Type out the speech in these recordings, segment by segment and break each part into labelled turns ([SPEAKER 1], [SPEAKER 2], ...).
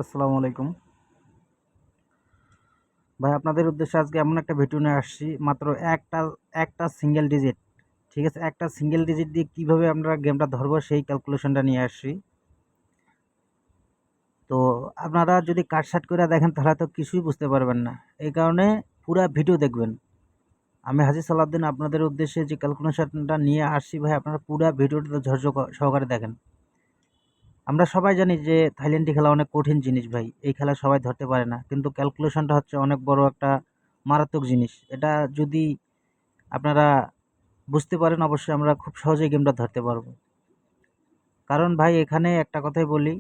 [SPEAKER 1] আসসালামু আলাইকুম ভাই, আপনাদের উদ্দেশ্যে আজকে এমন একটা ভিডিও নিয়ে আসছি। মাত্র একটা সিঙ্গেল ডিজিট, ঠিক আছে, একটা সিঙ্গেল ডিজিট দিয়ে কিভাবে আমরা গেমটা ধরবো সেই ক্যালকুলেশনটা নিয়ে আসছি। তো আপনারা যদি কাটসাট করে দেখেন তাহলে তো কিছুই বুঝতে পারবেন না। এই কারণে পুরা ভিডিও দেখবেন। আমি হাজি সালাউদ্দিন আপনাদের উদ্দেশ্যে যে ক্যালকুলেশনটা নিয়ে আসছি ভাই, আপনারা পুরা ভিডিওটা ধৈর্য সহকারে দেখেন। আমরা সবাই জানি যে থাইল্যান্ডি খেলা অনেক কঠিন জিনিস ভাই, এই খেলা সবাই ধরতে পারে না, কিন্তু ক্যালকুলেশনটা হচ্ছে অনেক বড় একটা মারাত্মক জিনিস। এটা যদি আপনারা বুঝতে পারেন অবশ্যই আমরা খুব সহজেই গেমটা ধরতে পারবো। কারণ ভাই এখানে একটা কথাই বলি,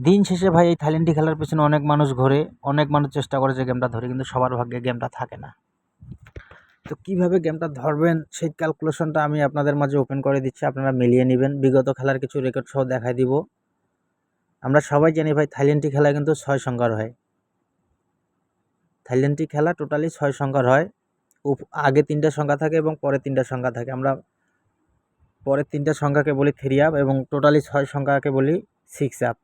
[SPEAKER 1] দিন শেষে ভাই এই থাইল্যান্ডি খেলার পেছনে অনেক মানুষ ঘোরে, অনেক মানুষ চেষ্টা করে যে গেমটা ধরে, কিন্তু সবার ভাগ্যে গেমটা থাকে না। তো কিভাবে গেমটা ধরবেন সেই ক্যালকুলেশনটা আমি আপনাদের মাঝে ওপেন করে দিচ্ছি, আপনারা মিলিয়ে নেবেন। বিগত খেলার কিছু রেকর্ড সহ দেখাই দিব। আমরা সবাই জানি ভাই থাইল্যান্ডি খেলা কিন্তু 6 সংখ্যার হয়। থাইল্যান্ডি খেলা টোটালি 6 সংখ্যার হয়। আগে 3টা সংখ্যা থাকে এবং পরে 3টা সংখ্যা থাকে। আমরা পরের 3টা সংখ্যাকে বলি 3 আপ এবং টোটালি 6 সংখ্যাকে বলি 6 আপ।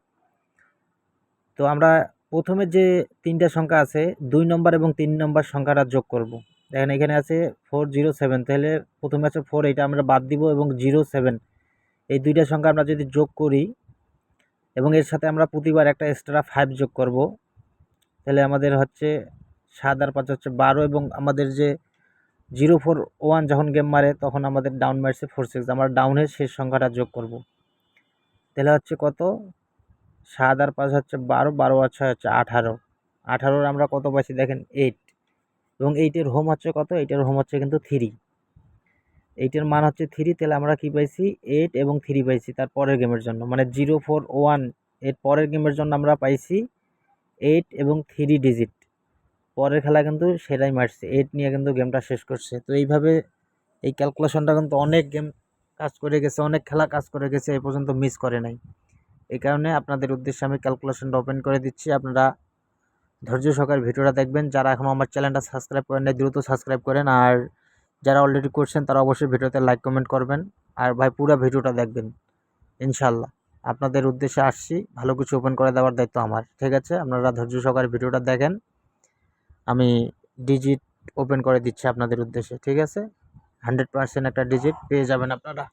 [SPEAKER 1] তো আমরা প্রথমে যে 3টা সংখ্যা আছে 2 নম্বর এবং 3 নম্বর সংখ্যাটা যোগ করব। দেখেন এখানে আছে 407, তাহলে প্রথমে আছে 4, এটা আমরা বাদ দিব, এবং 07 এই দুইটা সংখ্যা আমরা যদি যোগ করি এবং এর সাথে আমরা প্রতিবার একটা এক্সট্রা 5 যোগ করব, তাহলে আমাদের হচ্ছে 7 আর 5 হচ্ছে 12, এবং আমাদের যে 041 যখন গেম মারে তখন আমাদের ডাউন মারছে 46, আমরা ডাউনের শেষ সংখ্যাটা যোগ করব, তাহলে হচ্ছে কত, 7 আর 5 হচ্ছে 12, 12 আর 6 হচ্ছে 18, 18 আমরা কত পাইছি দেখেন 8, এবং 8-এর হোম হচ্ছে কত, 8-এর হোম হচ্ছে কিন্তু 3, 8-এর মান হচ্ছে 3, তাহলে আমরা কি পাইছি 8 এবং 3 পাইছি তার পরের গেমের জন্য, মানে 041 এর পরের গেমের জন্য আমরা পাইছি 8 এবং 3 ডিজিট। পরের খেলা কিন্তু সেটাই মারছে, 8 নিয়ে কিন্তু গেমটা শেষ করছে। তো এইভাবে এই ক্যালকুলেশনটা কিন্তু অনেক গেম কাজ করে গেছে, অনেক খেলা কাজ করে গেছে, এ পর্যন্ত মিস করে নাই। এই কারণে আপনাদের উদ্দেশ্যে আমি ক্যালকুলেশনটা ওপেন করে দিচ্ছি, আপনারা ধৈর্য সহকারে ভিডিওটা দেখবেন। যারা এখনও আমার চ্যানেলটা সাবস্ক্রাইব করেন নাই দ্রুত সাবস্ক্রাইব করেন, আর যারা অলরেডি করছেন তারা অবশ্যই ভিডিওতে লাইক কমেন্ট করবেন, আর ভাই পুরো ভিডিওটা দেখবেন ইনশাল্লাহ। আপনাদের উদ্দেশ্যে আসছি, ভালো কিছু ওপেন করে দেওয়ার দায়িত্ব আমার, ঠিক আছে? আপনারা ধৈর্য সহকারে ভিডিওটা দেখেন, আমি ডিজিট ওপেন করে দিচ্ছি আপনাদের উদ্দেশ্যে, ঠিক আছে? 100% একটা ডিজিট পেয়ে যাবেন আপনারা।